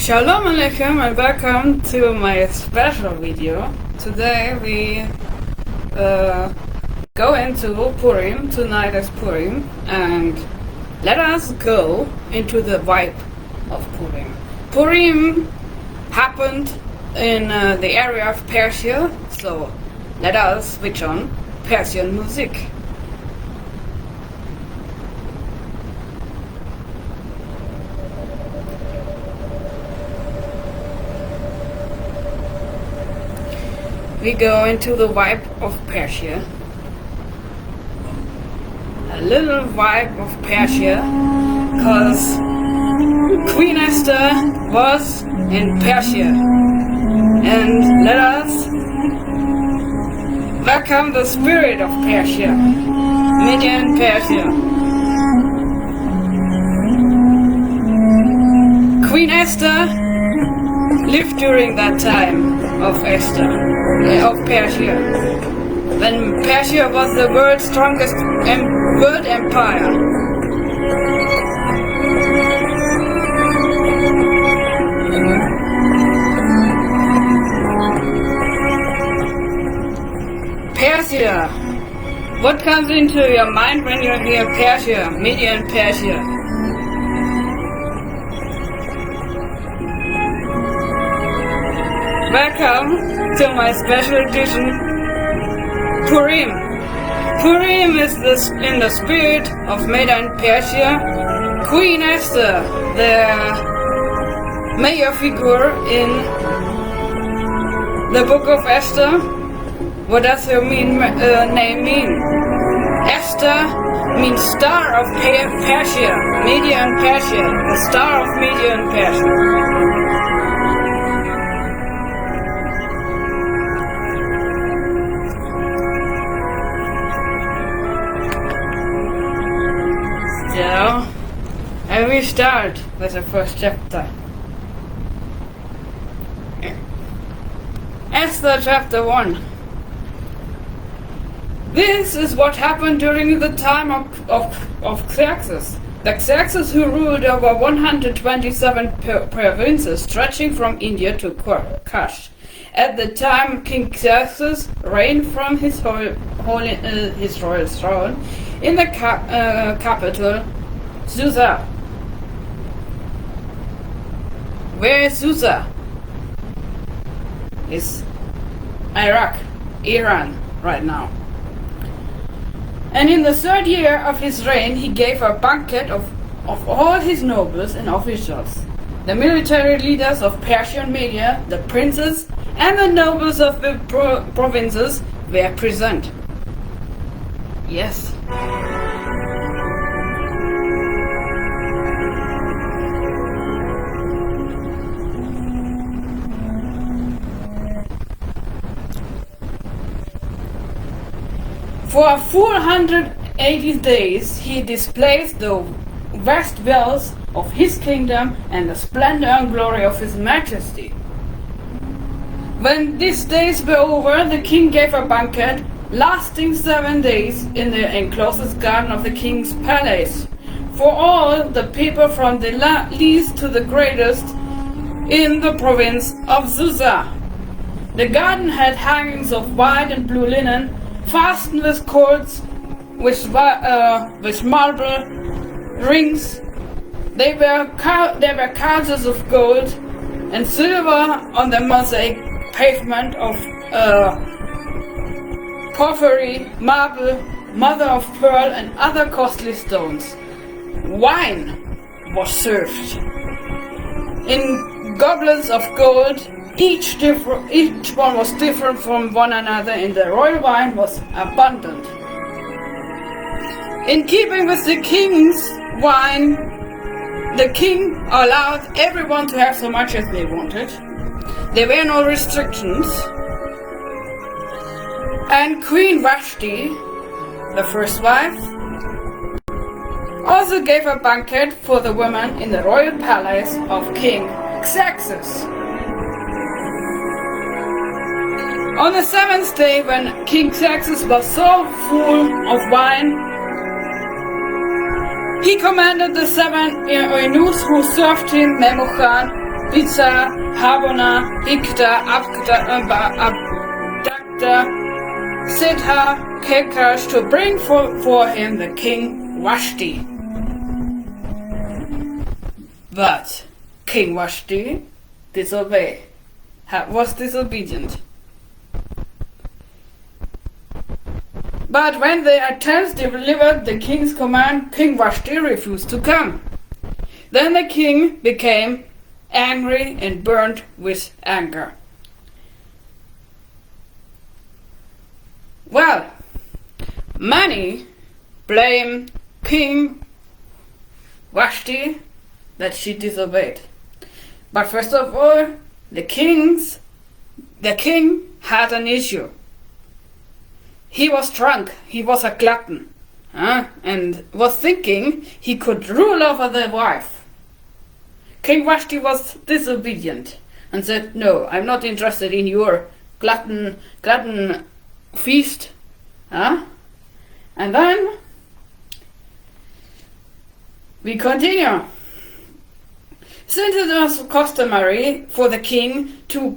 Shalom Aleichem and welcome to my special video. Today we go into Purim. Tonight is Purim, and let us go into the vibe of Purim. Purim happened in the area of Persia, so let us switch on Persian music. We go into the vibe of Persia. A little vibe of Persia, because Queen Esther was in Persia. And let us welcome the spirit of Persia, Median Persia. Queen Esther lived during that time of Persia, when Persia was the world's strongest world empire. Persia. What comes into your mind when you hear Persia, Median Persia? Welcome to my special edition, Purim. Purim is in the spirit of Median Persia. Queen Esther, the major figure in the book of Esther. What does her name mean? Esther means star of Persia, Median Persia, the star of Median Persia. So, and we start with the first chapter. Esther chapter 1. This is what happened during the time of Xerxes. The Xerxes who ruled over 127 provinces stretching from India to Kush. At the time King Xerxes reigned from his royal throne in the capital, Susa. Where is Susa? It's Iraq, Iran, right now. And in the third year of his reign, he gave a banquet of all his nobles and officials. The military leaders of Persia and Media, the princes, and the nobles of the provinces were present. Yes. For 480 days he displays the vast wealth of his kingdom and the splendor and glory of his majesty. When these days were over, the king gave a banquet lasting 7 days in the enclosed garden of the king's palace for all the people from the least to the greatest in the province of Susa. The garden had hangings of white and blue linen, fastened with cords, with marble rings. They were couches of gold and silver on the mosaic pavement of porphyry, marble, mother of pearl, and other costly stones. Wine was served in goblets of gold. Each one was different from one another, and the royal wine was abundant. In keeping with the king's wine, the king allowed everyone to have so much as they wanted. There were no restrictions. And Queen Vashti, the first wife, also gave a banquet for the women in the royal palace of King Xerxes. On the seventh day, when King Xerxes was so full of wine, he commanded the 7 eunuchs who served him, Memucan, Biza, Habona, Ikta, Abdakta, Sitha, Kekash to bring for him the king Vashti. But King Vashti was disobedient. But when the attendants delivered the king's command, King Vashti refused to come. Then the king became angry and burned with anger. Well, many blame King Vashti that she disobeyed. But first of all, the king had an issue. He was drunk, he was a glutton, and was thinking he could rule over the wife. King Vashti was disobedient and said, "No, I'm not interested in your glutton feast." And then we continue. Since it was customary for the king to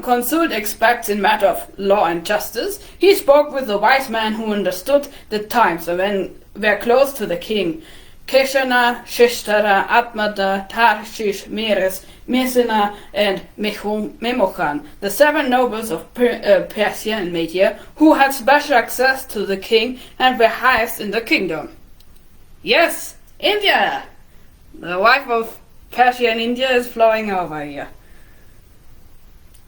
consult experts in matter of law and justice, he spoke with a wise man who understood the times and were close to the king. Keshana, Shishtara, Atmata, Tarshish, Meres, Mesina, and Memochan, the 7 nobles of Persia and Media, who had special access to the king and were highest in the kingdom. Yes, India! The wife of Persia and India is flowing over here.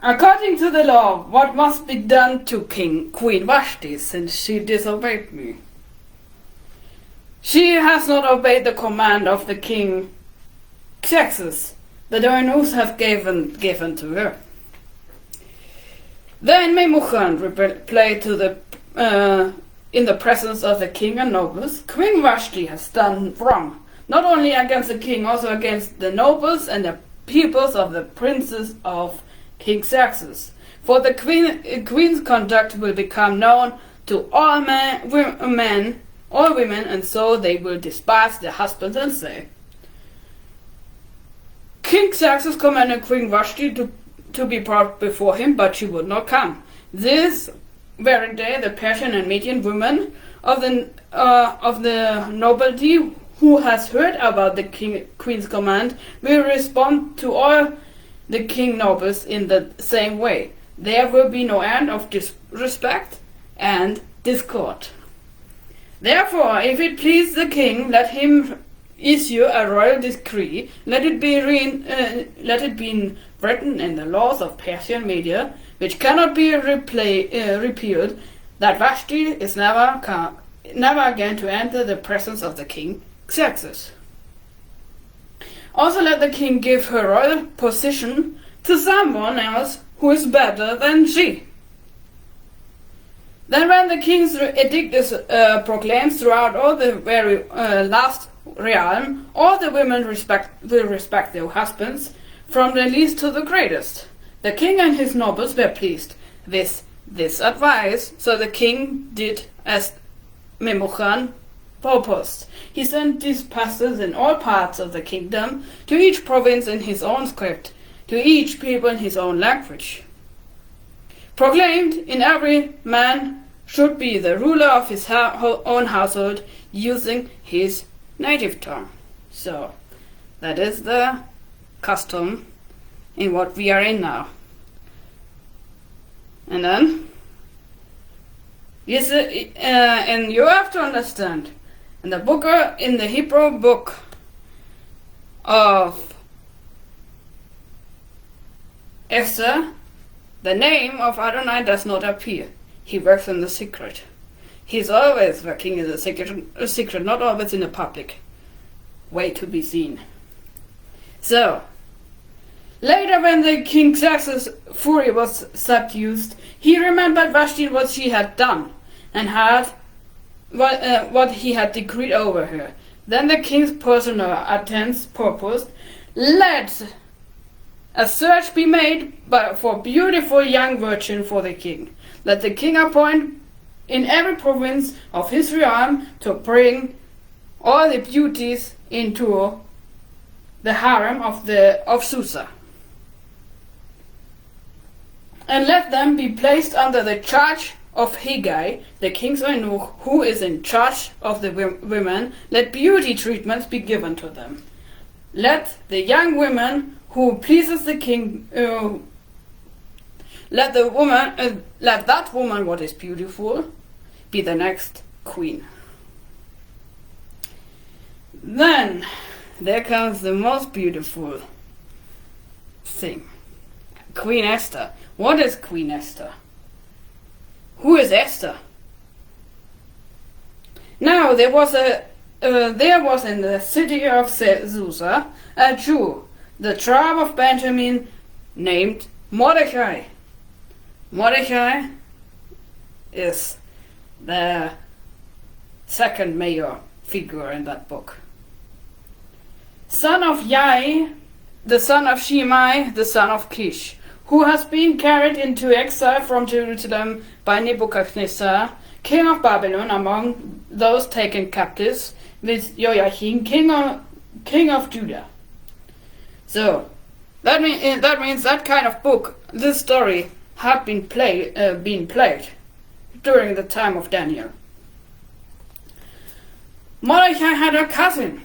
According to the law, what must be done to Queen Vashti since she disobeyed me? She has not obeyed the command of the king Xerxes, that the news have given to her. Then Memucan replied in the presence of the king and nobles, Queen Vashti has done wrong, not only against the king, also against the nobles and the peoples of the princes of King Xerxes. For the queen's conduct will become known to all women, and so they will despise their husbands and say, King Xerxes commanded Queen Vashti to be brought before him, but she would not come. This very day, the Persian and Median women of the nobility who has heard about the queen's command will respond to all the king nobles in the same way. There will be no end of disrespect and discord. Therefore, if it please the king, let him issue a royal decree. Let it be written in the laws of Persia and Media, which cannot be repealed, that Vashti is never again to enter the presence of the king Xerxes. Also let the king give her royal position to someone else who is better than she. Then when the king's edict is proclaimed throughout all the very last realm, all the women will respect their husbands, from the least to the greatest. The king and his nobles were pleased with this advice, so the king did as Memucan proposed. He sent dispatches in all parts of the kingdom, to each province in his own script, to each people in his own language. Proclaimed in every man should be the ruler of his own household, using his native tongue. So, that is the custom in what we are in now. And then, and you have to understand, in the Hebrew book of Esther, the name of Adonai does not appear. He works in the secret. He's always working in the secret, not always in the public way to be seen. So, later when the King Xerxes' fury was subdued, he remembered Vashti and what she had done, and what he had decreed over her. Then the king's personal attendants proposed, let a search be made for beautiful young virgin for the king. Let the king appoint in every province of his realm to bring all the beauties into the harem of Susa. and let them be placed under the charge of Haggai, the king's eunuch, who is in charge of the women. Let beauty treatments be given to them. Let the young woman who pleases the king, let that woman what is beautiful be the next queen. Then there comes the most beautiful thing. Queen Esther. What is Queen Esther? Who is Esther? Now there was in the city of Susa a Jew, the tribe of Benjamin, named Mordechai. Mordechai is the second major figure in that book. Son of Yai, the son of Shimei, the son of Kish, who has been carried into exile from Jerusalem by Nebuchadnezzar, king of Babylon, among those taken captives, with Joachim, king of Judah. So, that means that kind of book, this story, had been played during the time of Daniel. Mordechai had a cousin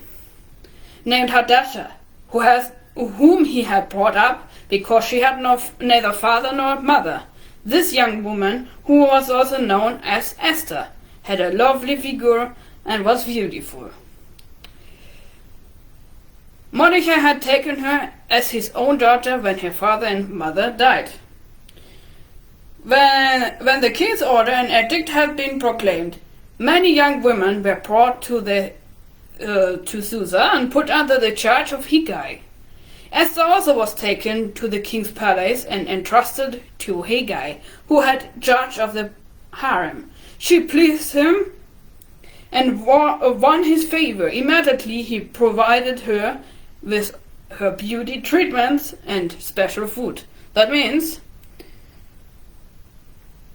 named Hadassah, whom he had brought up because she had neither father nor mother. This young woman, who was also known as Esther, had a lovely figure and was beautiful. Mordechai had taken her as his own daughter when her father and mother died. When the king's order and edict had been proclaimed, many young women were brought to Susa and put under the charge of Haggai. Esther also was taken to the king's palace and entrusted to Haggai, who had charge of the harem. She pleased him and won his favor. Immediately he provided her with her beauty treatments and special food. That means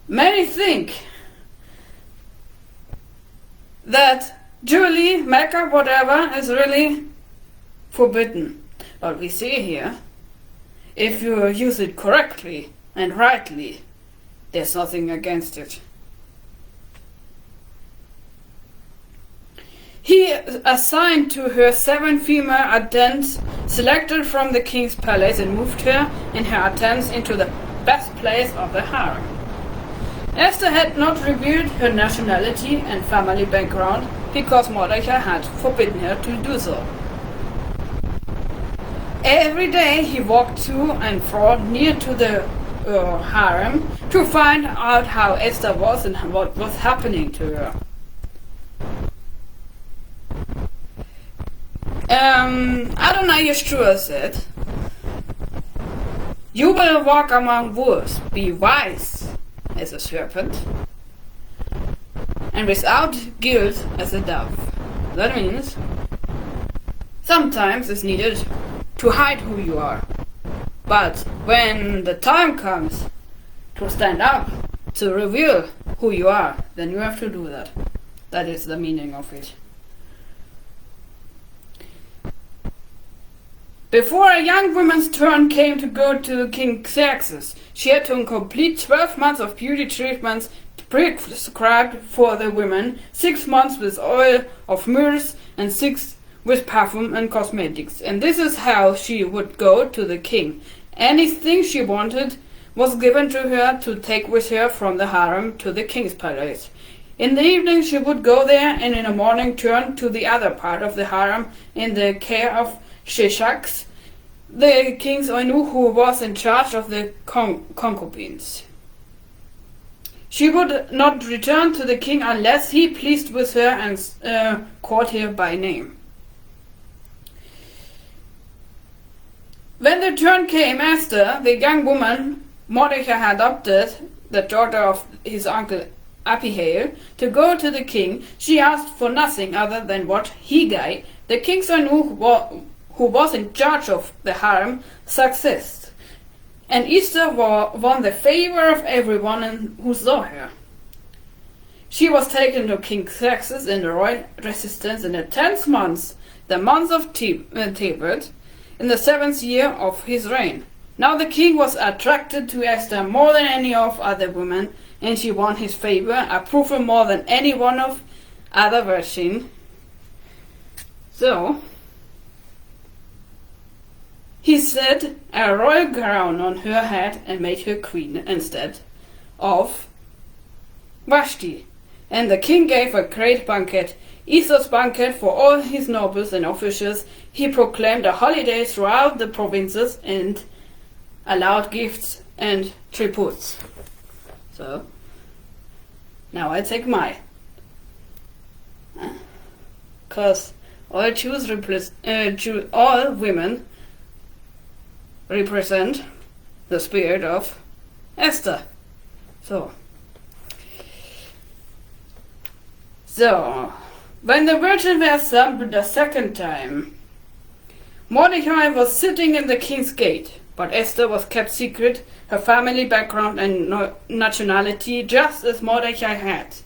many think that jewelry, makeup, whatever is really forbidden. But we see here, if you use it correctly and rightly, there's nothing against it. He assigned to her 7 female attendants selected from the king's palace and moved her and her attendants into the best place of the harem. Esther had not revealed her nationality and family background because Mordechai had forbidden her to do so. Every day he walked to and fro near to the harem to find out how Esther was and what was happening to her. Adonai Yeshua said, "You will walk among wolves, be wise as a serpent, and without guilt as a dove." That means sometimes it's needed to hide who you are, but when the time comes to stand up, to reveal who you are, then you have to do that. That is the meaning of it. Before a young woman's turn came to go to King Xerxes, she had to complete 12 months of beauty treatments prescribed for the women, 6 months with oil of myrrh and 6 with perfume and cosmetics. And this is how she would go to the king. Anything she wanted was given to her to take with her from the harem to the king's palace. In the evening she would go there, and in the morning turn to the other part of the harem in the care of Shishak, the king's eunuch, who was in charge of the concubines. She would not return to the king unless he pleased with her and called her by name. When the turn came, Esther, the young woman Mordechai had adopted, the daughter of his uncle Abihail, to go to the king, she asked for nothing other than what Haggai, the king's eunuch, who was in charge of the harem, successed. And Esther won the favor of everyone who saw her. She was taken to King Xerxes in the royal residence in the 10th month, the month of Tebet, in the 7th year of his reign. Now the king was attracted to Esther more than any of other women, and she won his favor, approval more than any one of other virgin. So he set a royal crown on her head and made her queen instead of Vashti. And the king gave a great banquet, Esther's banquet, for all his nobles and officials. He proclaimed a holiday throughout the provinces and allowed gifts and tributes. So now I take my, because all all women represent the spirit of Esther. So when the virgins were assembled the second time, Mordechai was sitting in the king's gate, but Esther was kept secret, her family background and nationality, just as Mordechai had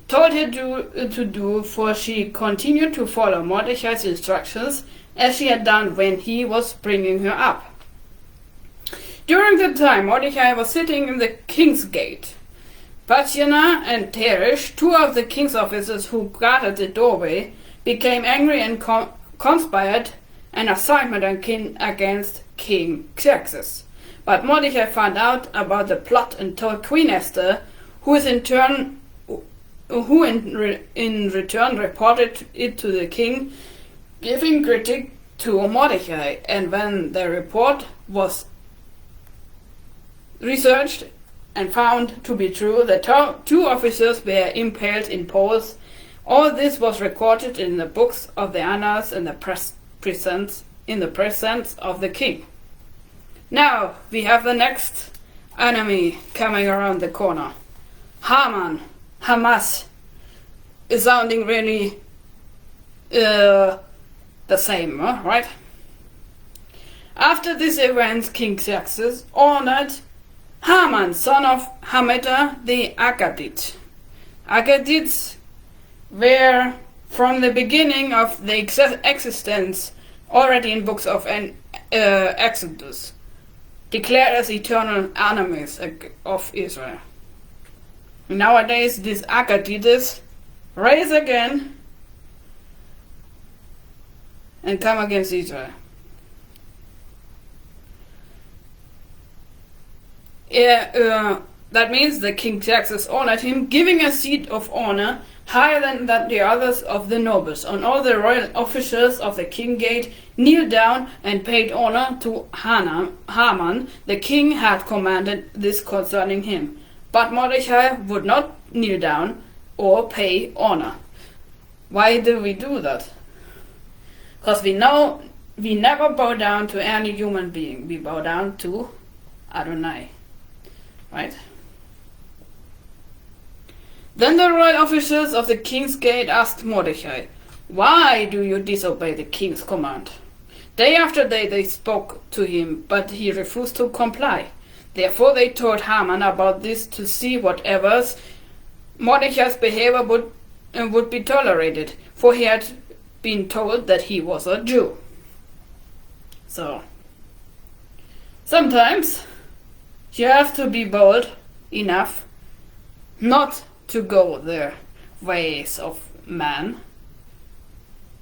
told her to do, for she continued to follow Mordechai's instructions as she had done when he was bringing her up. During the time Mordechai was sitting in the king's gate, Bathsheba and Teresh, two of the king's officers who guarded the doorway, became angry and conspired an assignment against King Xerxes. But Mordechai found out about the plot and told Queen Esther, who in return reported it to the king, giving critique to Mordechai. And when the report was researched and found to be true, the two officers were impaled in poles. All this was recorded in the books of the annals in the presence of the king. Now we have the next enemy coming around the corner. Hamas is sounding really the same, right? After these events, King Xerxes honored Haman, son of Hammedatha the Agagite. Agadites were from the beginning of the existence already in books of Exodus, declared as eternal enemies of Israel. Nowadays, these Agadites rise again and come against Israel. That means the king Xerxes honored him, giving a seat of honor higher than the others of the nobles. And all the royal officials of the king gate kneeled down and paid honor to Haman. The king had commanded this concerning him. But Mordechai would not kneel down or pay honor. Why do we do that? Because we know we never bow down to any human being. We bow down to Adonai. Right? Then the royal officers of the king's gate asked Mordechai, "Why do you disobey the king's command?" Day after day they spoke to him, but he refused to comply. Therefore they told Haman about this to see whatever Mordechai's behavior would be tolerated, for he had been told that he was a Jew. So, sometimes you have to be bold enough not to go the ways of man,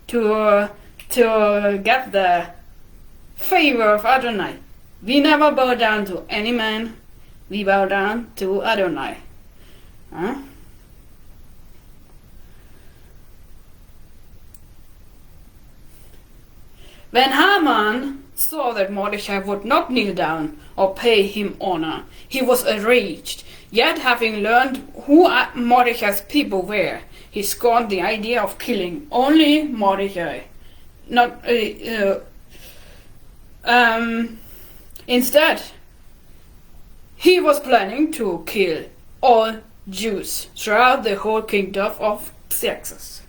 to get the favor of Adonai. We never bow down to any man, we bow down to Adonai. Huh? When Haman saw that Mordechai would not kneel down or pay him honor, he was enraged. Yet, having learned who Mordechai's people were, he scorned the idea of killing only Mordechai. Instead, he was planning to kill all Jews throughout the whole kingdom of Xerxes.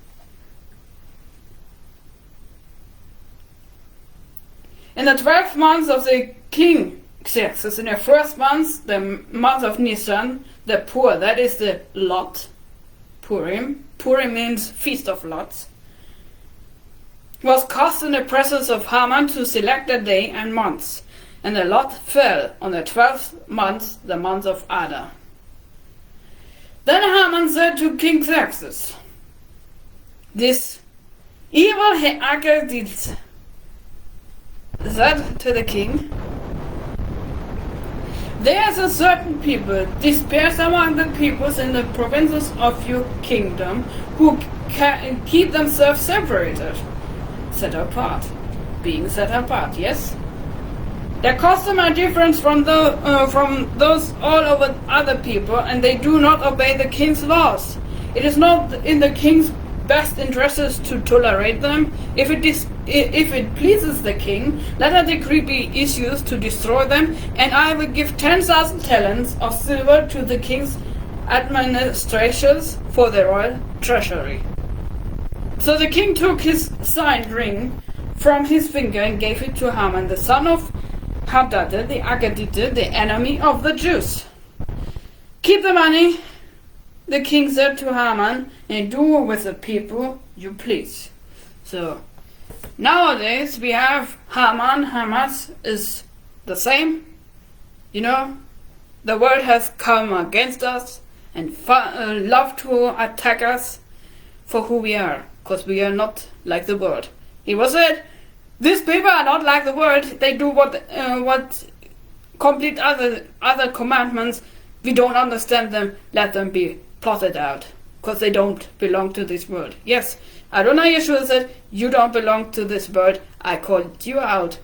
In the 12th month of the king Xerxes, in the first month, the month of Nisan, the Pur, that is the lot, Purim. Purim means Feast of Lots, was cast in the presence of Haman to select a day and months. And the lot fell on the 12th month, the month of Adar. Then Haman said to King Xerxes, this evil Agagite said to the king, there is a certain people dispersed among the peoples in the provinces of your kingdom who can keep themselves separated, set apart, being set apart, yes? Their customs are different from those all over other people, and they do not obey the king's laws. It is not in the king's best interests to tolerate them. If it pleases the king, let a decree be issued to destroy them, and I will give 10,000 talents of silver to the king's administrators for the royal treasury. So the king took his sign ring from his finger and gave it to Haman, the son of Hadad, the Agagite, the enemy of the Jews. Keep the money, the king said to Haman, and do with the people you please. So nowadays we have Haman. Hamas is the same. You know, the world has come against us and love to attack us for who we are, because we are not like the world. He was said, these people are not like the world. They do what complete other commandments. We don't understand them. Let them be plotted out, because they don't belong to this world. Yes, Adonai Yeshua said, you don't belong to this world. I called you out.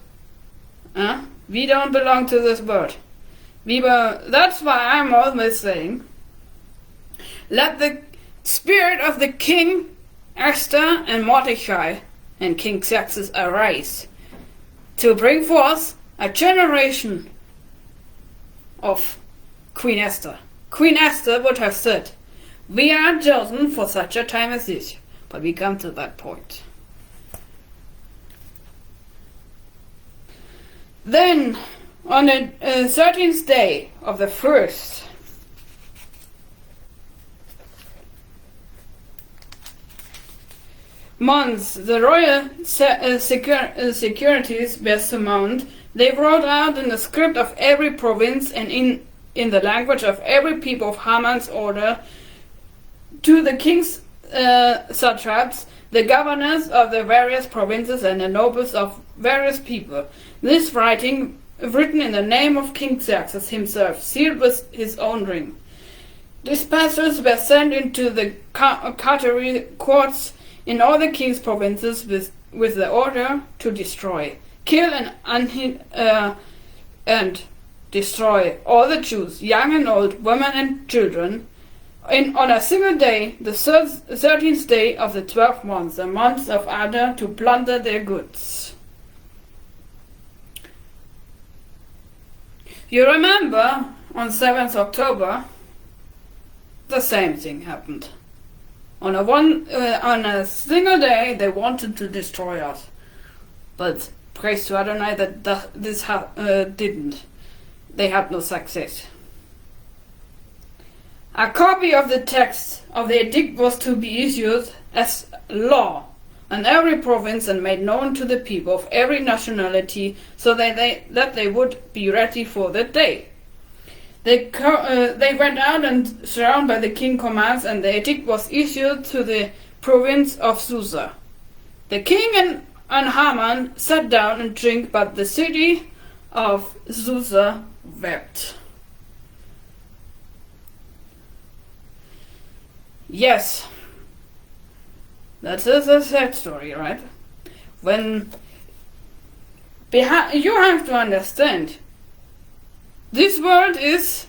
We don't belong to this world. That's why I'm always saying, let the spirit of the king Esther and Mordechai and King Xerxes arise to bring forth a generation of Queen Esther. Queen Esther would have said, we are chosen for such a time as this, but we come to that point. Then, on the 13th day of the first months, the royal securities were summoned. They wrote out in the script of every province and in the language of every people of Haman's order to the king's satraps, the governors of the various provinces, and the nobles of various people. This writing, written in the name of King Xerxes himself, sealed with his own ring. Dispatches were sent into the cartering courts in all the king's provinces with the order to destroy, kill and destroy all the Jews, young and old, women and children, on a single day, the 13th day of the 12th month, the month of Adar, to plunder their goods. You remember, on 7th October, the same thing happened. On a single day, they wanted to destroy us. But praise to Adonai that this didn't. They had no success. A copy of the text of the edict was to be issued as law in every province and made known to the people of every nationality, so that they would be ready for that day. They went out and surrounded by the king's commands, and the edict was issued to the province of Susa. The king and Haman sat down and drank, but the city of Susa wept. Yes, that is a sad story, right? You have to understand, this world is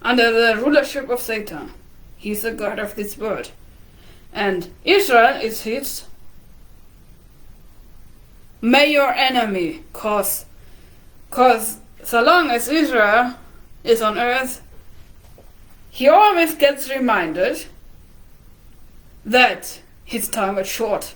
under the rulership of Satan. He's the god of this world. And Israel is his major enemy, cause so long as Israel is on earth, he always gets reminded that his time is short,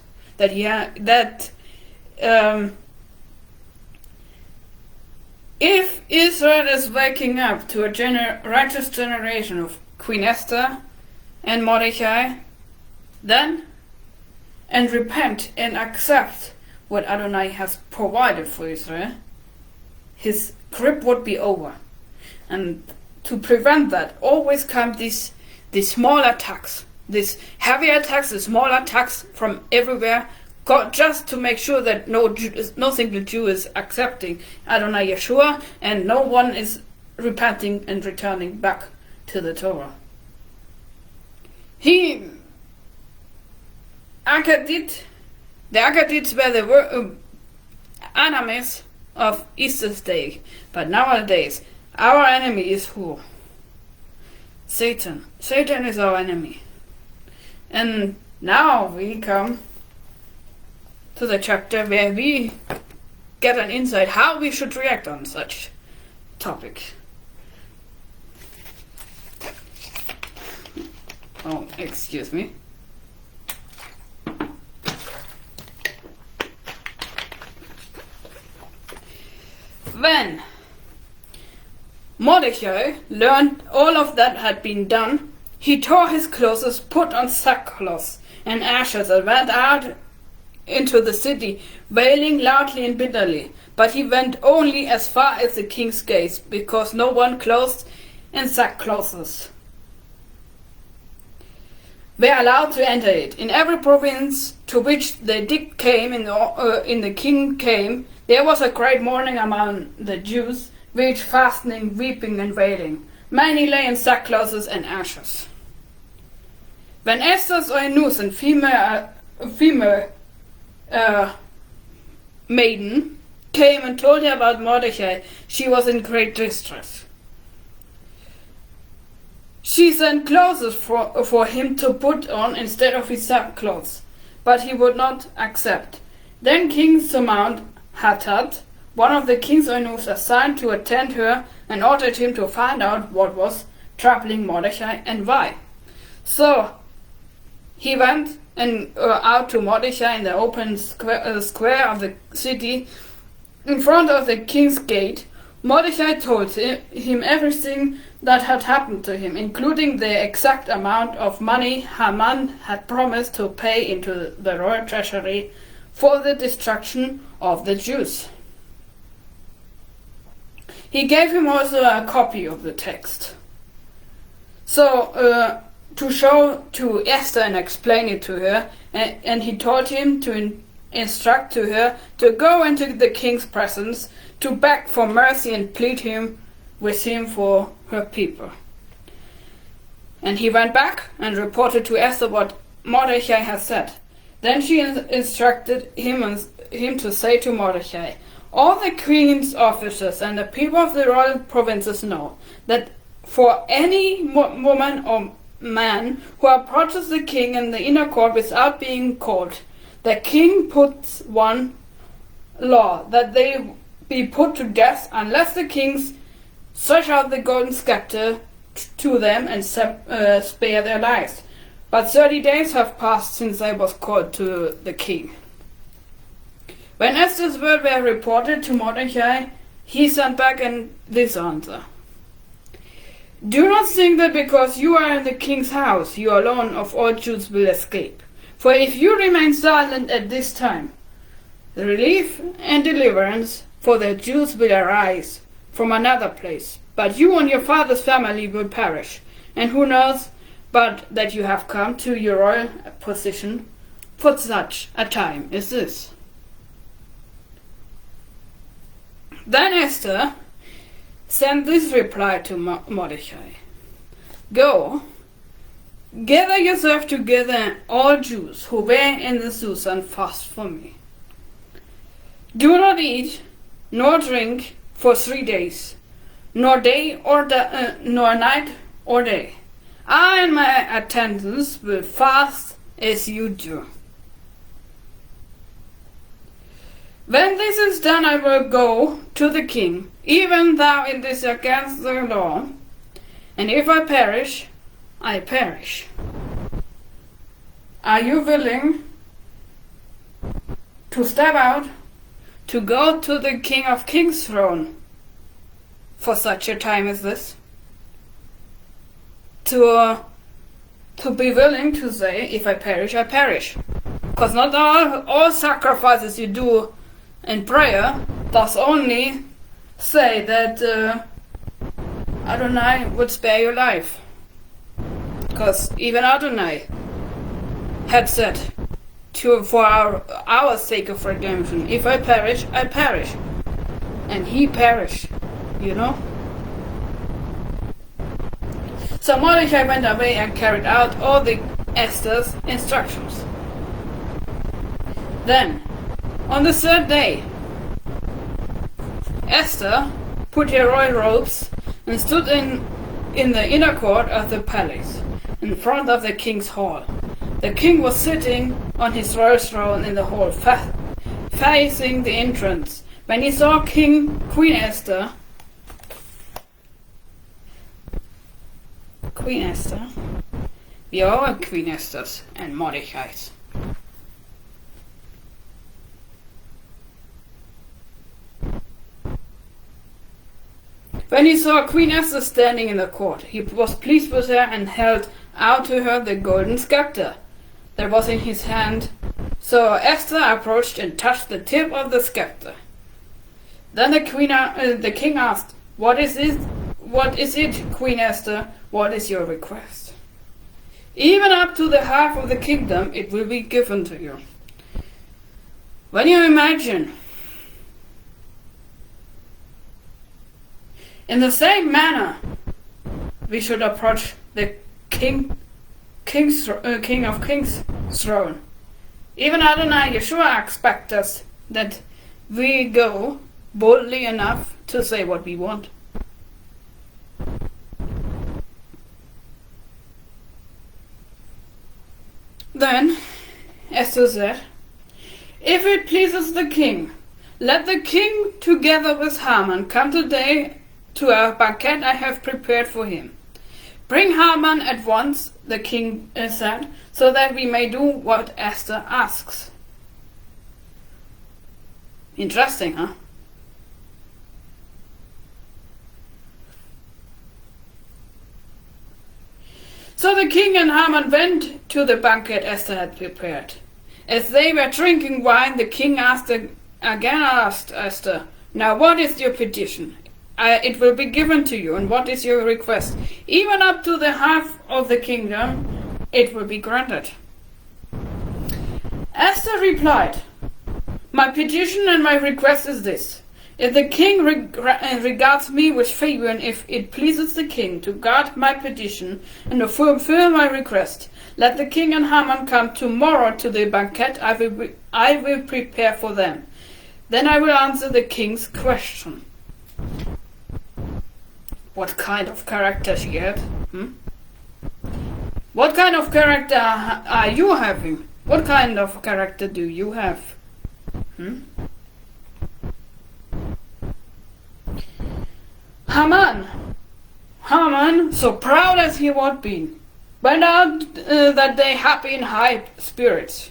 if Israel is waking up to a righteous generation of Queen Esther and Mordechai, then and repent and accept what Adonai has provided for Israel, his grip would be over. And to prevent that, always come these small attacks, these heavy attacks, the small attacks from everywhere, just to make sure that no single Jew is accepting Adonai Yeshua, and no one is repenting and returning back to the Torah. The Akkadites were the enemies of Easter's Day, but nowadays our enemy is who? Satan. Satan is our enemy. And now we come to the chapter where we get an insight how we should react on such topic. Oh, excuse me. When Mordechai learned all of that had been done, he tore his clothes, put on sackcloth and ashes, and went out into the city, wailing loudly and bitterly. But he went only as far as the king's gates, because no one clothed in sackcloths were allowed to enter it. In every province to which the edict came, in the king came, there was a great mourning among the Jews, with fasting, weeping, and wailing. Many lay in sackcloths and ashes. When Esther's eunuchs and female maiden came and told her about Mordechai, she was in great distress. She sent clothes for him to put on instead of his sackcloth, but he would not accept. Then King Samad Hattat, one of the king's eunuchs, assigned to attend her, and ordered him to find out what was troubling Mordechai and why. So he went out to Mordechai in the open square of the city, in front of the king's gate. Mordechai told him everything that had happened to him, including the exact amount of money Haman had promised to pay into the royal treasury for the destruction of the Jews. He gave him also a copy of the text, so to show to Esther and explain it to her, and he told him to instruct to her to go into the king's presence to beg for mercy and plead with him for her people. And he went back and reported to Esther what Mordechai had said. Then she instructed him to say to Mordechai, "All the queen's officers and the people of the royal provinces know that for any woman or man who approaches the king in the inner court without being called, the king puts one law that they be put to death unless the kings stretch out the golden scepter to them and spare their lives. But 30 days have passed since I was called to the king." When Esther's words were reported to Mordechai, he sent back this answer: "Do not think that because you are in the king's house, you alone of all Jews will escape. For if you remain silent at this time, the relief and deliverance for the Jews will arise from another place, but you and your father's family will perish. And who knows but that you have come to your royal position for such a time as this?" Then Esther sent this reply to Mordechai: "Go, gather yourself together, all Jews who were in the Susa, and fast for me. Do not eat nor drink for 3 days, nor night or day. I and my attendants will fast as you do. When this is done, I will go to the king, even though it is against the law, and if I perish, I perish. Are you willing to step out, to go to the King of Kings' throne for such a time as this? To be willing to say, if I perish, I perish. Because not all sacrifices you do in prayer does only say that Adonai would spare your life. Because even Adonai had said for our sake of redemption, if I perish, I perish. And he perished, you know. So Mordechai went away and carried out all the Esther's instructions. Then, on the third day, Esther put her royal robes and stood in the inner court of the palace, in front of the king's hall. The king was sitting on his royal throne in the hall, facing the entrance. When he saw Queen Esther, we are all Queen Esther's and Mordechai's. When he saw Queen Esther standing in the court, he was pleased with her and held out to her the golden scepter that was in his hand. So Esther approached and touched the tip of the scepter. Then the king asked, What is it, Queen Esther? What is your request? Even up to the half of the kingdom it will be given to you. When you imagine, in the same manner, we should approach the King of Kings' throne. Even Adonai, Yeshua expects us that we go boldly enough to say what we want. Then Esther said, If it pleases the king, let the king together with Haman come today to a banquet I have prepared for him. Bring Haman at once, the king said, so that we may do what Esther asks. Interesting, huh? So the king and Haman went to the banquet Esther had prepared. As they were drinking wine, the king asked Esther, Now what is your petition? It will be given to you, and what is your request? Even up to the half of the kingdom, it will be granted. Esther replied, My petition and my request is this. If the king regards me with favor, and if it pleases the king to grant my petition and to fulfill my request, let the king and Haman come tomorrow to the banquet I will prepare for them. Then I will answer the king's question. What kind of character she had? What kind of character are you having? What kind of character do you have? Haman, so proud as he had been, went out that day happy in high spirits.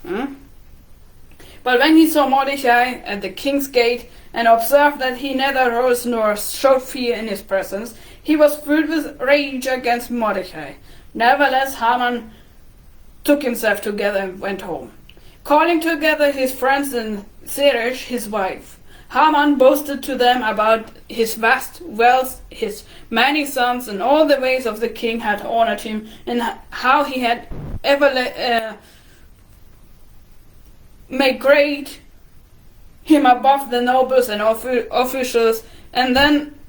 But when he saw Mordechai at the king's gate and observed that he neither rose nor showed fear in his presence, he was filled with rage against Mordechai. Nevertheless, Haman took himself together and went home. Calling together his friends and Zeresh, his wife, Haman boasted to them about his vast wealth, his many sons, and all the ways of the king had honored him, and how he had ever made great him above the nobles and officials. And that's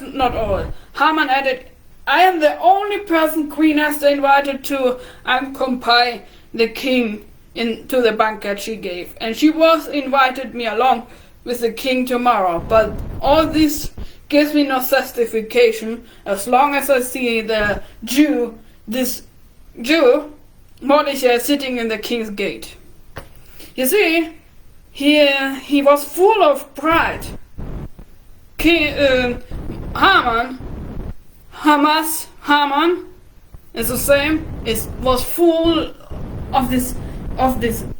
not all. Haman added, I am the only person Queen Esther invited to accompany the king to the banquet she gave, and she was invited me along with the king tomorrow. But all this gives me no justification as long as I see this Jew, Mordechai, sitting in the king's gate. You see, he was full of pride. Haman is the same. Was full of this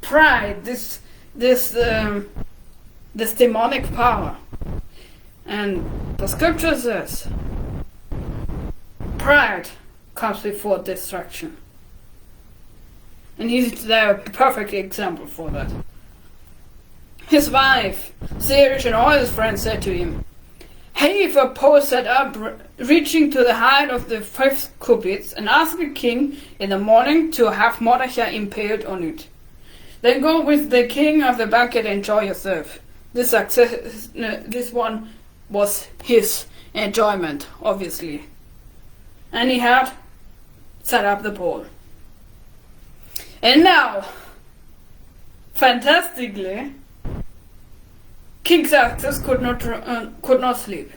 pride, this demonic power. And the scripture says, pride comes before destruction. And he's the perfect example for that. His wife, Zeresh, and all his friends said to him, "Heave a pole set up, reaching to the height of the 5 cubits, and ask the king in the morning to have Mordechai impaled on it. Then go with the king of the banquet and enjoy yourself." This one was his enjoyment, obviously. And he had set up the pole. And now, fantastically, King Xerxes could not sleep.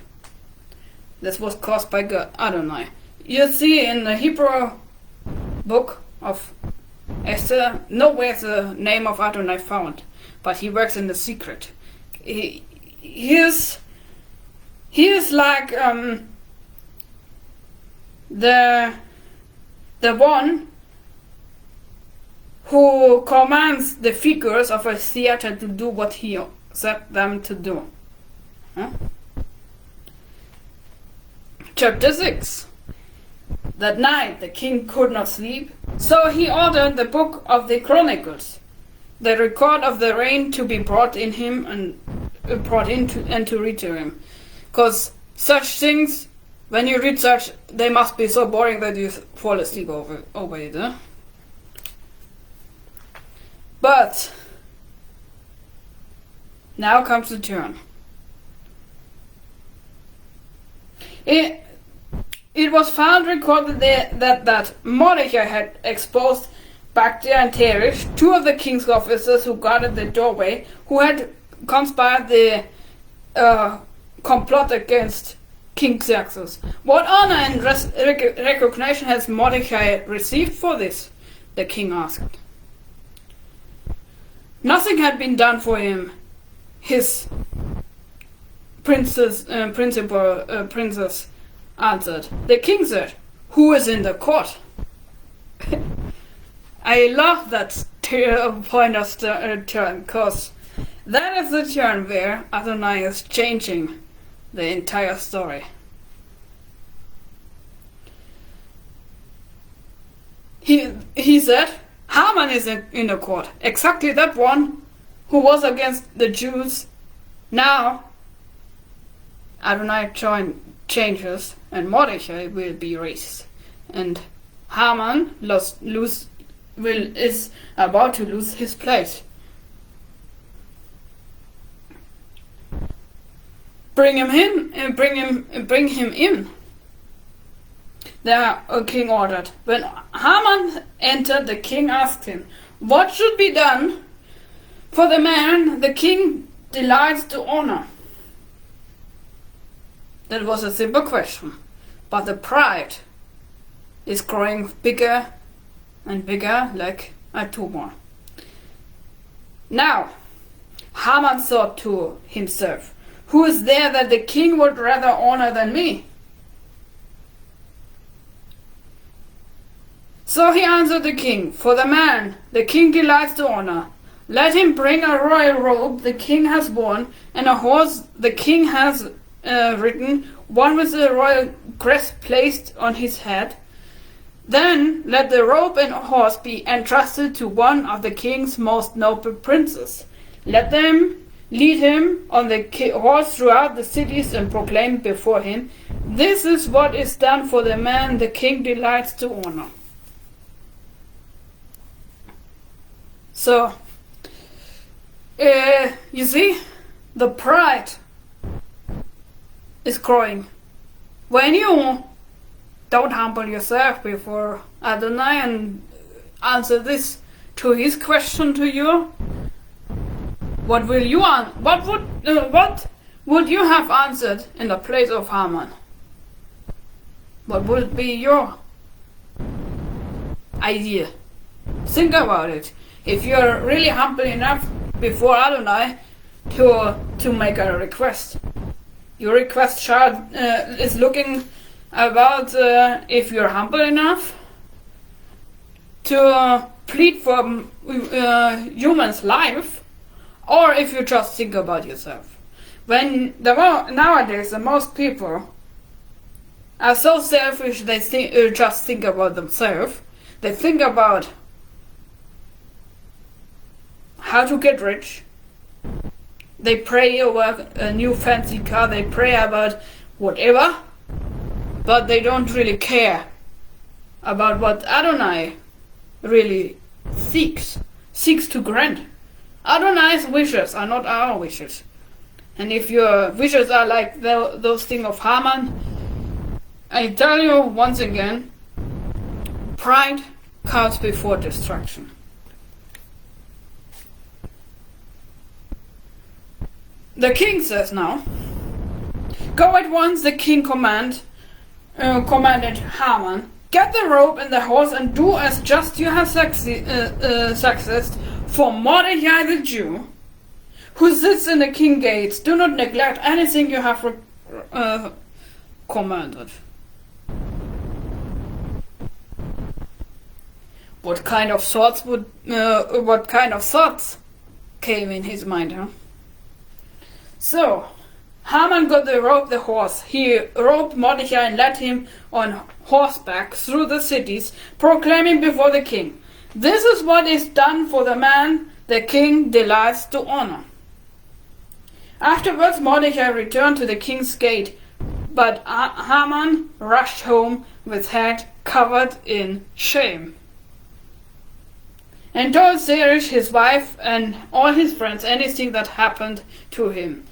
This was caused by God, Adonai. You see in the Hebrew book of Esther, nowhere is the name of Adonai found, but he works in the secret. He is like the one who commands the figures of a theater to do what he set them to do. Huh? Chapter 6. That night the king could not sleep, so he ordered the book of the Chronicles, the record of the reign, to be brought in him and to read to him. Because such things, when you read such, they must be so boring that you fall asleep over it. Huh? But now comes the turn. It was found recorded that Mordechai had exposed Bagdia and Teresh, 2 of the king's officers who guarded the doorway, who had conspired the complot against King Xerxes. What honor and recognition has Mordechai received for this? The king asked. Nothing had been done for him. His princess answered. The king said, "Who is in the court?" I love that point of turn, because that is the turn where Adonai is changing the entire story. He said, Haman is in the court, exactly that one who was against the Jews. Now Adonai changes and Mordechai will be raised, and Haman is about to lose his place. Bring him in. The king ordered. When Haman entered, the king asked him, "What should be done for the man the king delights to honor?" That was a simple question, but the pride is growing bigger and bigger, like a tumor. Now, Haman thought to himself, "Who is there that the king would rather honor than me?" So he answered the king, "For the man the king delights to honor, let him bring a royal robe the king has worn, and a horse the king has ridden, one with a royal crest placed on his head. Then let the robe and horse be entrusted to one of the king's most noble princes. Let them lead him on the horse throughout the cities and proclaim before him, 'This is what is done for the man the king delights to honor.'" So, you see, the pride is growing. When you don't humble yourself before Adonai and answer this to his question to you, what would you have answered in the place of Haman? What would be your idea? Think about it. If you're really humble enough before Adonai to make a request, your request is looking about if you're humble enough to plead for human's life, or if you just think about yourself. Nowadays, the most people are so selfish, they just think about themselves. They think about how to get rich, They pray over a new fancy car, they pray about whatever, but they don't really care about what Adonai really seeks to grant. Adonai's wishes are not our wishes. And if your wishes are like those things of Haman, I tell you once again, pride comes before destruction. The king says now, go at once, the king commanded Haman, get the robe and the horse and do as just you have successed for Mordechai the Jew, who sits in the king gates. Do not neglect anything you have commanded. What kind of thoughts came in his mind, huh? So, Haman got the robe, the horse. He robed Mordechai and led him on horseback through the cities, proclaiming before the king, this is what is done for the man the king delights to honor. Afterwards Mordechai returned to the king's gate, but Haman rushed home with head covered in shame, and told Zeresh, his wife, and all his friends anything that happened to him.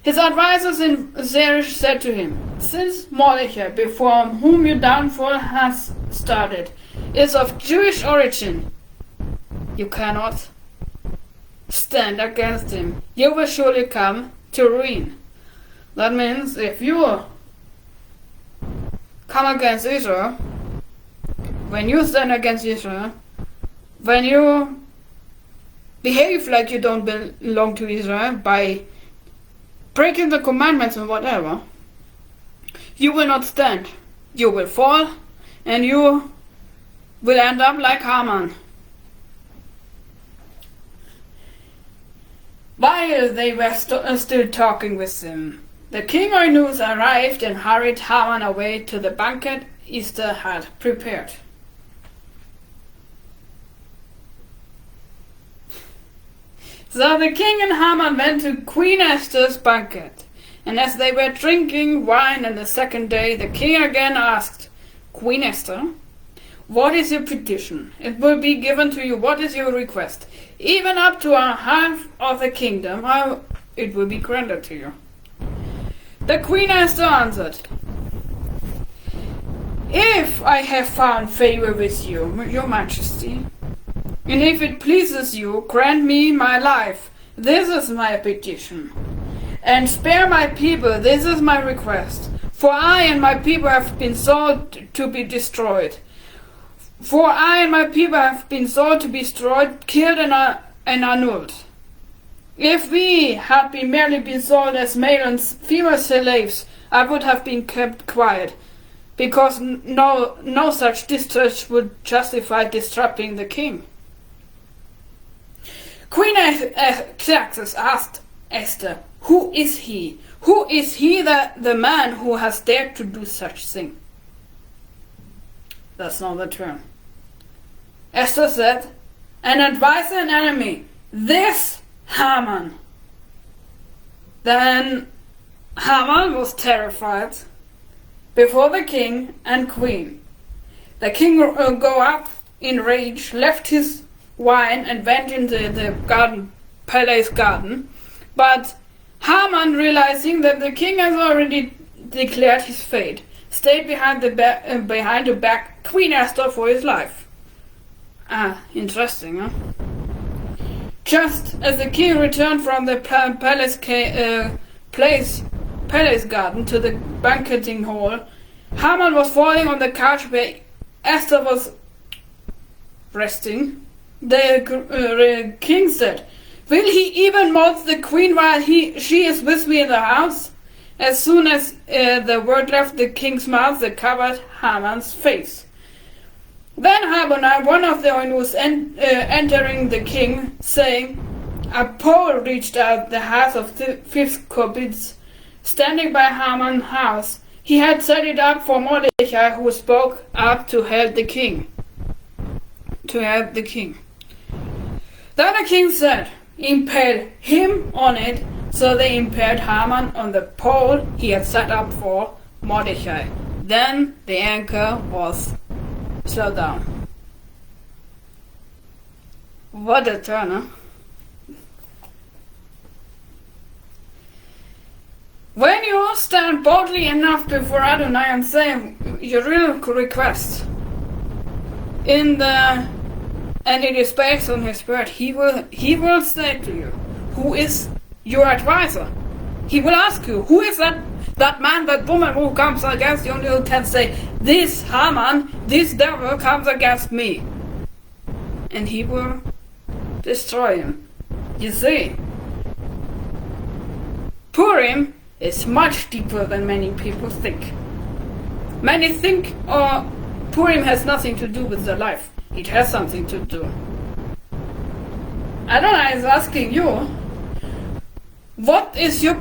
His advisors in Zeresh said to him, since Mordechai, before whom your downfall has started, is of Jewish origin, you cannot stand against him. You will surely come to ruin. That means if you come against Israel, when you stand against Israel, when you behave like you don't belong to Israel by breaking the commandments and whatever, you will not stand. You will fall, and you will end up like Haman. While they were still talking with him, the king of news arrived and hurried Haman away to the banquet Esther had prepared. So the king and Haman went to Queen Esther's banquet, and as they were drinking wine on the second day, the king again asked, Queen Esther, what is your petition? It will be given to you. What is your request? Even up to a half of the kingdom, it will be granted to you. The Queen Esther answered, if I have found favor with you, your majesty, and if it pleases you, grant me my life. This is my petition. And spare my people. This is my request. For I and my people have been sold to be destroyed. For I and my people have been sold to be destroyed, killed and annulled. If we had merely been sold as male and female slaves, I would have been kept quiet, because no such discharge would justify disrupting the king. Queen Xerxes asked Esther, who is he? Who is he, the man who has dared to do such thing? That's not the term. Esther said, an advisor and enemy, this Haman. Then Haman was terrified before the king and queen. The king go up in rage, left his wine and went into the palace garden. But Haman, realizing that the king has already declared his fate, stayed behind to back Queen Esther for his life. Interesting, huh? Just as the king returned from the palace garden to the banqueting hall, Haman was falling on the couch where Esther was resting. The king said, will he even mock the queen while she is with me in the house? As soon as the word left the king's mouth, they covered Haman's face. Then Adonai, one of the eunuchs, entering the king, saying, a pole reached out the house of the 5 cubits, standing by Haman's house. He had set it up for Mordechai, who spoke up to help the king. Then the king said, impale him on it So they impaled Haman on the pole he had set up for Mordechai. Then the anchor was slowed down. What a turn, huh? When you stand boldly enough before Adonai and say your real request, and it is based on His word, He will say to you, who is your advisor? He will ask you, who is that man, that woman who comes against you, and you can say, this Haman, this devil comes against me. And He will destroy him. You see, Purim is much deeper than many people think. Many think Purim has nothing to do with their life. It has something to do. Adonai is asking you, what is your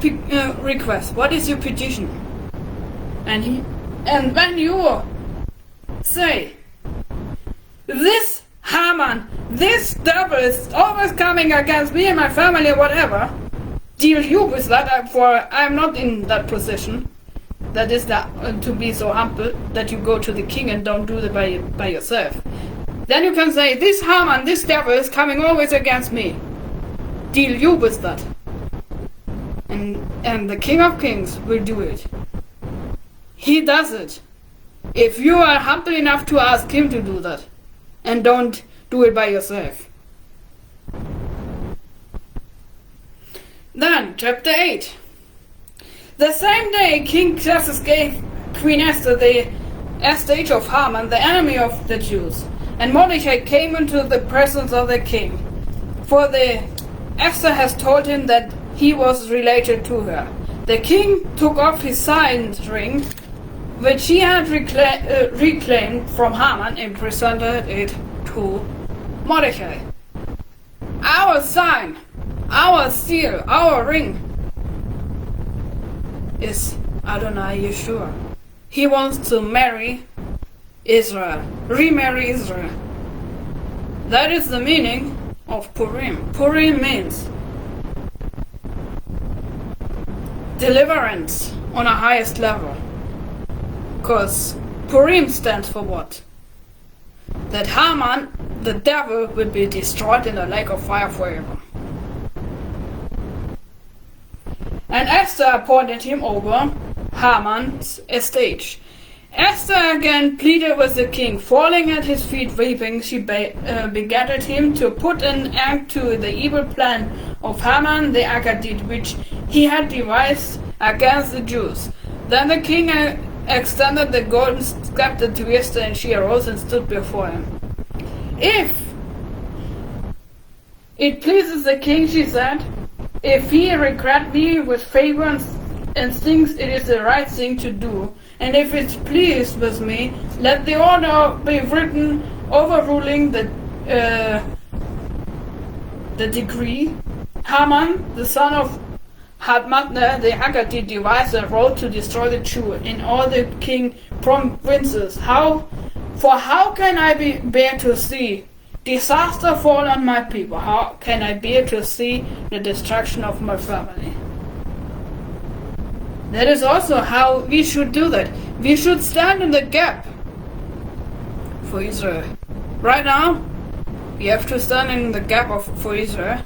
request? What is your petition? And when you say, this Haman, this devil is always coming against me and my family, whatever, deal you with that, for I'm not in that position. That is to be so humble that you go to the king and don't do it by yourself. Then you can say, this Haman, this devil is coming always against me. Deal you with that. And the King of Kings will do it. He does it. If you are humble enough to ask Him to do that. And don't do it by yourself. Then, chapter 8. The same day King Xerxes gave Queen Esther the estate of Haman, the enemy of the Jews. And Mordechai came into the presence of the king. For the Esther has told him that he was related to her. The king took off his signet ring, which he had reclaimed from Haman, and presented it to Mordechai. Our sign, our seal, our ring is Adonai Yeshua. He wants to marry Israel, remarry Israel. That is the meaning of Purim. Purim means deliverance on a highest level. Because Purim stands for what? That Haman, the devil, will be destroyed in a lake of fire forever. And Esther appointed him over Haman's estate. Esther again pleaded with the king. Falling at his feet weeping, she begged him to put an end to the evil plan of Haman the Agagite, which he had devised against the Jews. Then the king extended the golden scepter to Esther, and she arose and stood before him. If it pleases the king, she said, if he regard me with favor and thinks it is the right thing to do, and if it's pleased with me, let the order be written overruling the decree. Haman, the son of Hadmatner, the Agagite, devised a road to destroy the Jews in all the king provinces. How can I bear to see disaster fall on my people? How can I bear to see the destruction of my family? That is also how we should do that. We should stand in the gap for Israel. Right now, we have to stand in the gap for Israel.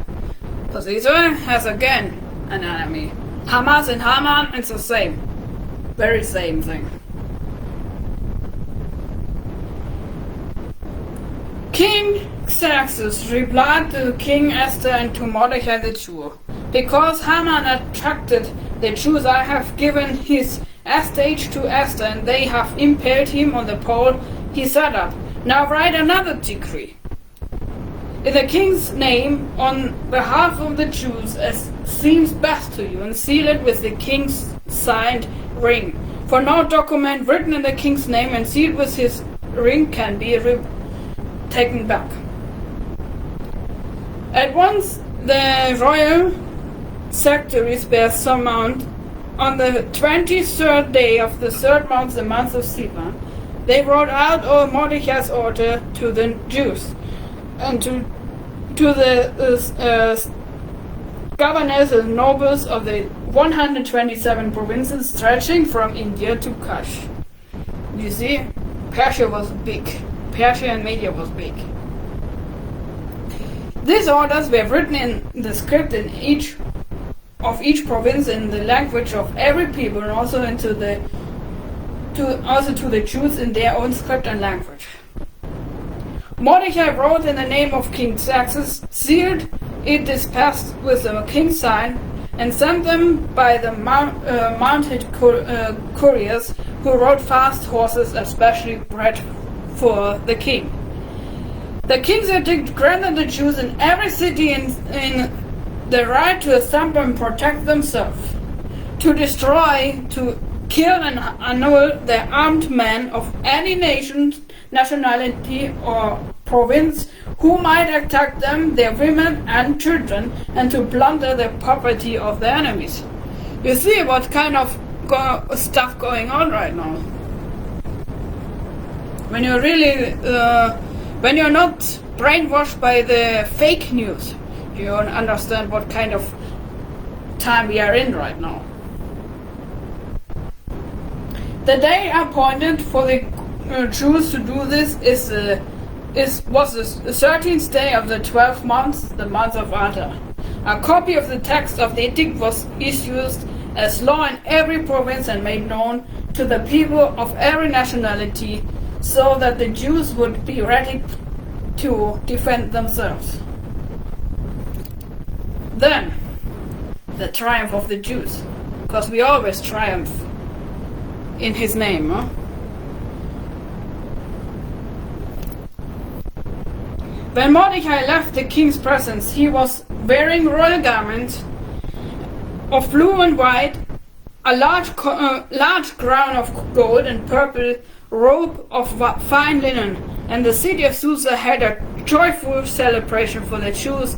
Because Israel has again an enemy. Hamas and Haman, it's the same. Very same thing. King Xerxes replied to King Esther and to Mordechai the Jew, because Haman attracted the Jews, I have given his estate to Esther, and they have impaled him on the pole he set up. Now write another decree in the king's name on behalf of the Jews, as seems best to you, and seal it with the king's signed ring. For no document written in the king's name and sealed with his ring can be taken back. At once the royal secretaries were summoned on the 23rd day of the third month, the month of Sivan. They wrote out all Mordechai's order to the Jews and to the governors and nobles of the 127 provinces stretching from India to Kush. You see, Persia was big. Persia and Media was big. These orders were written in the script in each province in the language of every people, and also to the Jews in their own script and language. Mordechai wrote in the name of King Xerxes, sealed it dispatched with the king's sign, and sent them by the mounted couriers who rode fast horses, especially bred for the king. The king's edict granted the Jews in every city in the right to assemble and protect themselves, to destroy, to kill and annul the armed men of any nation, nationality or province who might attack them, their women and children, and to plunder the property of the enemies. You see what kind of stuff going on right now. When you're really, when you're not brainwashed by the fake news, you don't understand what kind of time we are in right now. The day appointed for the Jews to do this was the 13th day of the 12th month, the month of Adar. A copy of the text of the edict was issued as law in every province and made known to the people of every nationality, so that the Jews would be ready to defend themselves. Then, the triumph of the Jews, because we always triumph in His name. Huh? When Mordechai left the king's presence, he was wearing royal garments of blue and white, a large crown of gold and purple robe of fine linen, and the city of Susa had a joyful celebration for the Jews.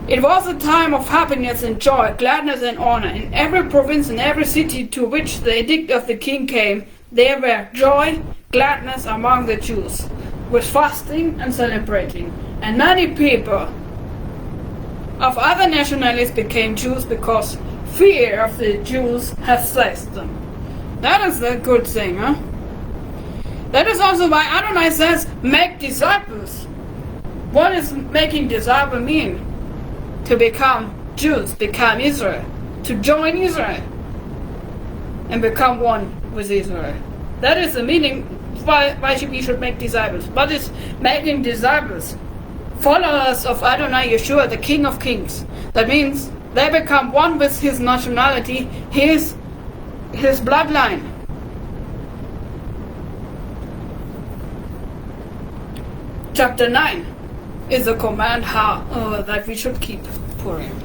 It was a time of happiness and joy, gladness and honor. In every province and every city to which the edict of the king came, there were joy, gladness among the Jews, with fasting and celebrating. And many people of other nationalities became Jews because fear of the Jews has seized them. That is a good thing, huh? That is also why Adonai says, make disciples. What does making disciple mean? To become Jews, become Israel, to join Israel, and become one with Israel. That is the meaning why we should make disciples. What is making disciples? Followers of Adonai Yeshua, the King of Kings. That means they become one with his nationality, his bloodline. Chapter 9 is a command that we should keep Purim.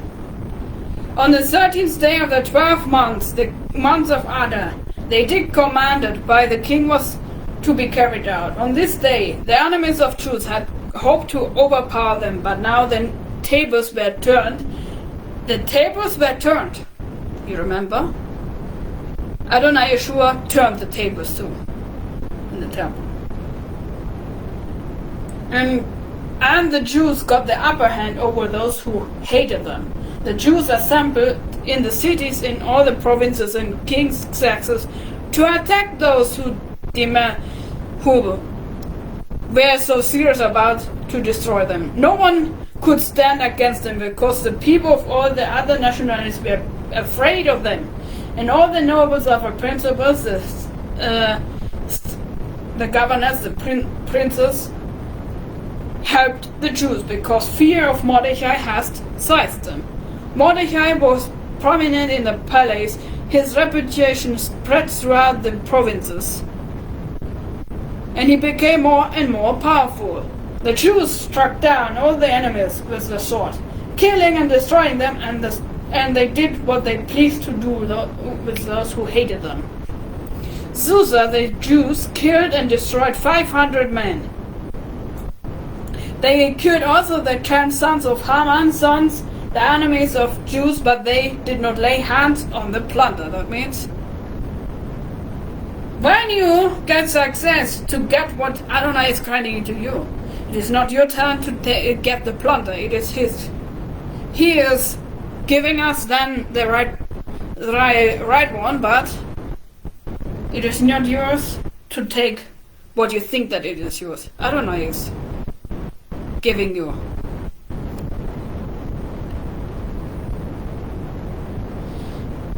On the 13th day of the 12th month, the month of Adar, the edict commanded by the king was to be carried out. On this day, the enemies of Jews had hoped to overpower them, but now the tables were turned. The tables were turned. You remember? Adonai Yeshua turned the tables too in the temple. And the Jews got the upper hand over those who hated them. The Jews assembled in the cities in all the provinces in King Xerxes to attack those who were so serious about to destroy them. No one could stand against them because the people of all the other nationalities were afraid of them. And all the nobles of the principals, the governors, the princes, helped the Jews because fear of Mordechai had seized them. Mordechai was prominent in the palace. His reputation spread throughout the provinces, and he became more and more powerful. The Jews struck down all the enemies with the sword, killing and destroying them, and they did what they pleased to do with those who hated them. Susa, the Jews killed and destroyed 500 men. They killed also the 10 sons of Haman's sons, the enemies of Jews, but they did not lay hands on the plunder. That means when you get success to get what Adonai is granting to you, it is not your turn to get the plunder. It is his. He is giving us then the right one, but it is not yours to take what you think that it is yours. Adonai is giving you.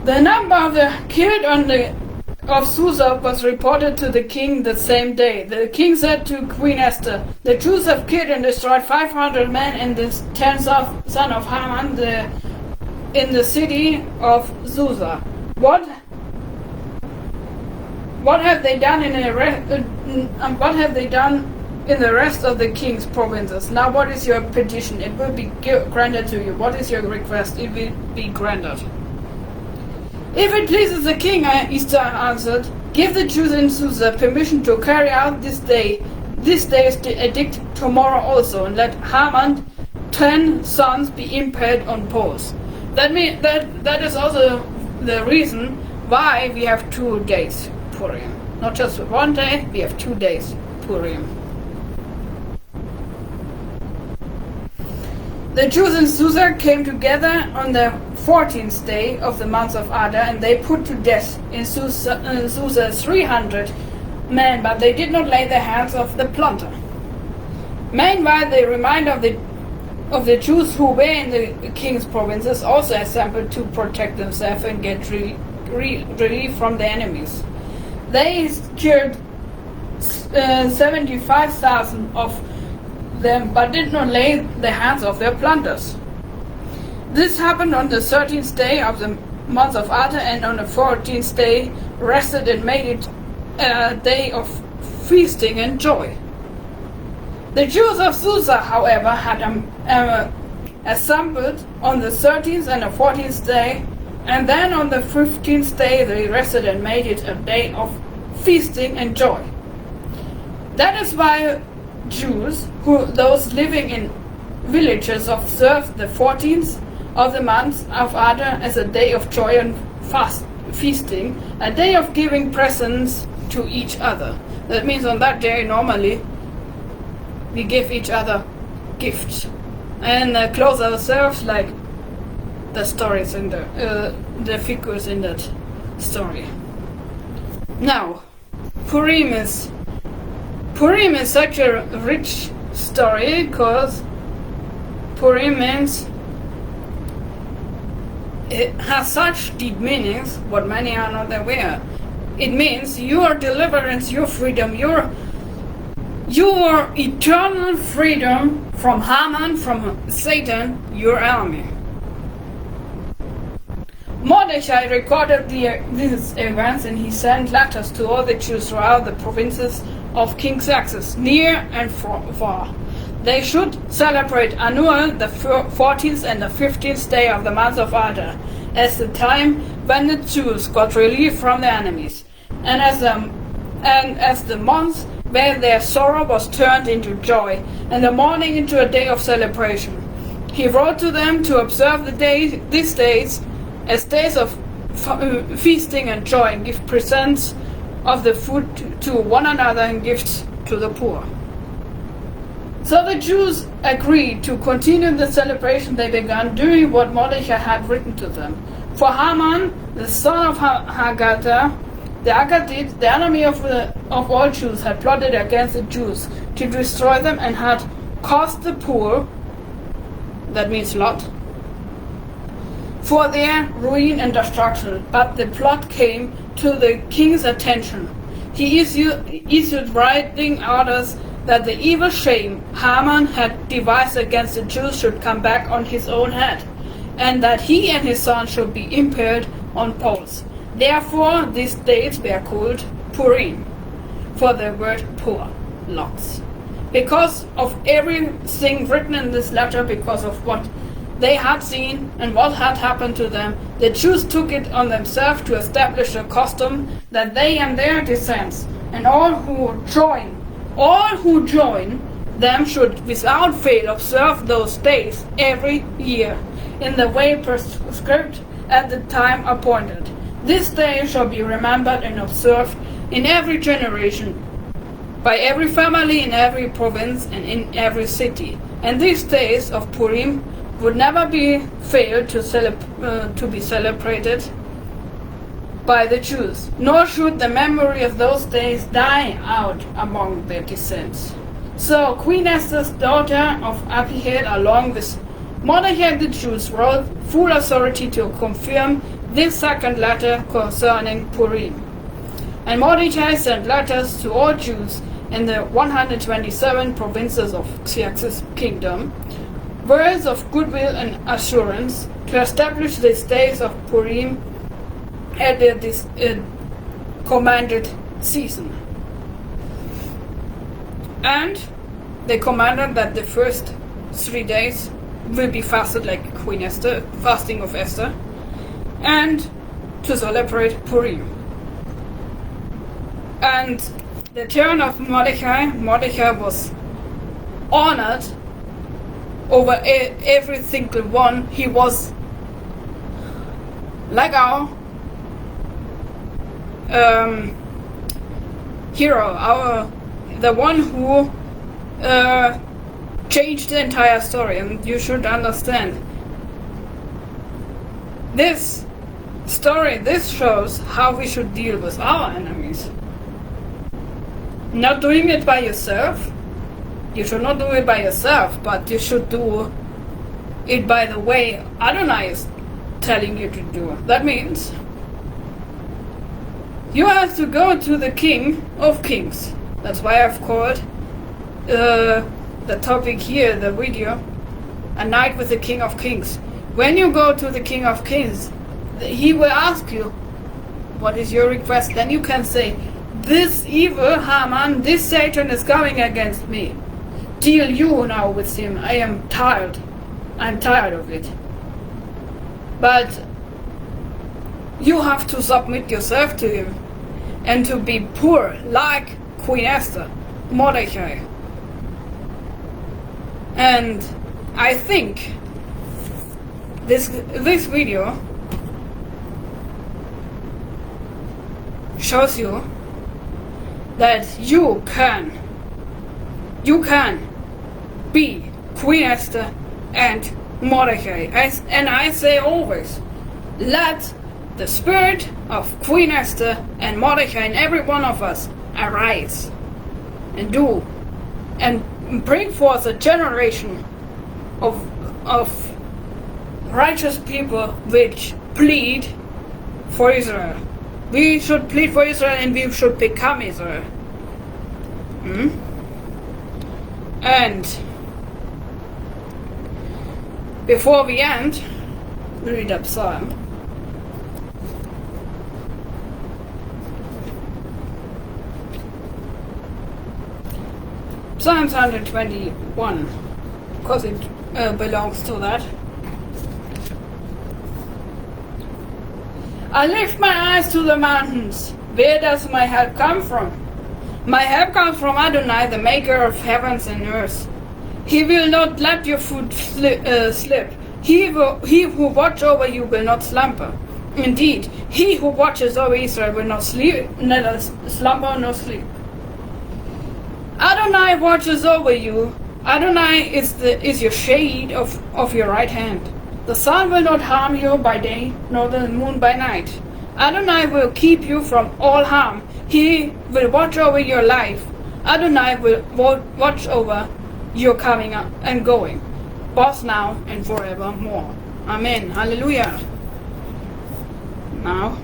The number of the killed of Susa was reported to the king the same day. The king said to Queen Esther, "The Jews have killed and destroyed 500 men in the son of Haman in the city of Susa. What have they done what have they done in the rest of the king's provinces? Now what is your petition? It will be granted to you. What is your request? It will be granted." "If it pleases the king," Esther answered, "give the Jews in Susa permission to carry out this day's edict tomorrow also, and let Haman's 10 sons be impaled on poles." That is also the reason why we have 2 days Purim. Not just 1 day, we have 2 days Purim. The Jews in Susa came together on the 14th day of the month of Adar, and they put to death in Susa 300 men, but they did not lay their hands on the plunder. Meanwhile, the remainder of the Jews who were in the king's provinces also assembled to protect themselves and get relief from the enemies. They killed 75,000 of them, but did not lay their hands off their plunders. This happened on the 13th day of the month of Adar, and on the 14th day rested and made it a day of feasting and joy. The Jews of Susa, however, had assembled on the 13th and the 14th day, and then on the 15th day they rested and made it a day of feasting and joy. That is why Jews, those living in villages, observed the 14th of the month of Adar as a day of joy and feasting, a day of giving presents to each other. That means on that day normally we give each other gifts and clothe ourselves like the stories in the figures in that story. Now, Purim is such a rich story because Purim means it has such deep meanings, what many are not aware. It means your deliverance, your freedom, your eternal freedom from Haman, from Satan, your enemy. Mordechai recorded these events, and he sent letters to all the Jews throughout the provinces of King Xerxes, near and far. They should celebrate annual the 14th and the 15th day of the month of Adar as the time when the Jews got relief from their enemies, and as the month where their sorrow was turned into joy, and the morning into a day of celebration. He wrote to them to observe these days as days of feasting and joy, and give presents of the food to one another and gifts to the poor. So the Jews agreed to continue the celebration they began, doing what Mordechai had written to them. For Haman, the son of Haggadah, the Agagite, the enemy of all Jews, had plotted against the Jews to destroy them, and had caused the poor, that means Lot, for their ruin and destruction. But the plot came to the king's attention. He issued writing orders that the evil shame Haman had devised against the Jews should come back on his own head, and that he and his son should be impaled on poles. Therefore, these days were called Purim, for the word pur, locks. Because of everything written in this letter, because of what they had seen and what had happened to them, the Jews took it on themselves to establish a custom that they and their descendants and all who join them should without fail observe those days every year in the way prescribed at the time appointed. This day shall be remembered and observed in every generation, by every family in every province and in every city. And these days of Purim would never be failed to be celebrated by the Jews, nor should the memory of those days die out among their descendants. So Queen Esther's daughter of Abihail, along with Mordechai the Jews, wrote full authority to confirm this second letter concerning Purim. And Mordechai sent letters to all Jews in the 127 provinces of Xerxes' kingdom, words of goodwill and assurance to establish these days of Purim at this commanded season. And they commanded that the first 3 days will be fasted like Queen Esther, fasting of Esther, and to celebrate Purim. And the turn of Mordechai was honored over every single one. He was like our hero, the one who changed the entire story. And you should understand, this story, this shows how we should deal with our enemies. Not doing it by yourself. You should not do it by yourself, but you should do it by the way Adonai is telling you to do. That means you have to go to the King of Kings. That's why I've called the topic here, the video, A Night with the King of Kings. When you go to the King of Kings, he will ask you, what is your request? Then you can say, this evil Haman, this Satan is coming against me. Deal you now with him. I am tired. I'm tired of it. But you have to submit yourself to him and to be poor like Queen Esther, Mordechai. And I think this video shows you that you can be Queen Esther and Mordechai. And I say always, let the spirit of Queen Esther and Mordechai in every one of us arise and do and bring forth a generation of righteous people which plead for Israel. We should plead for Israel and we should become Israel. And before we end, we read a psalm. Psalms 121, because it belongs to that. I lift my eyes to the mountains. Where does my help come from? My help comes from Adonai, the maker of heavens and earth. He will not let your foot slip. He who watches over you will not slumber. Indeed, he who watches over Israel will not sleep, neither slumber nor sleep. Adonai watches over you. Adonai is your shade of your right hand. The sun will not harm you by day, nor the moon by night. Adonai will keep you from all harm. He will watch over your life. Adonai will watch over your coming up and going, both now and forevermore. Amen. Hallelujah. Now,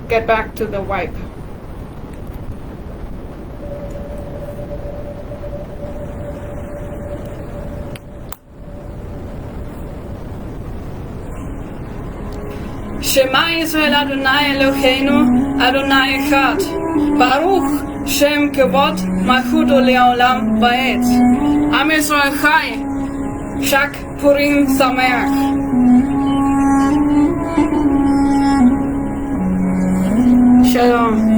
get back to the wipe. Shema Yisrael Adonai Eloheinu Adonai Echad Baruch Shem Kevod Malchuto Leolam Vaed Am Yisrael Chai Shak Purim Sameach. Shalom.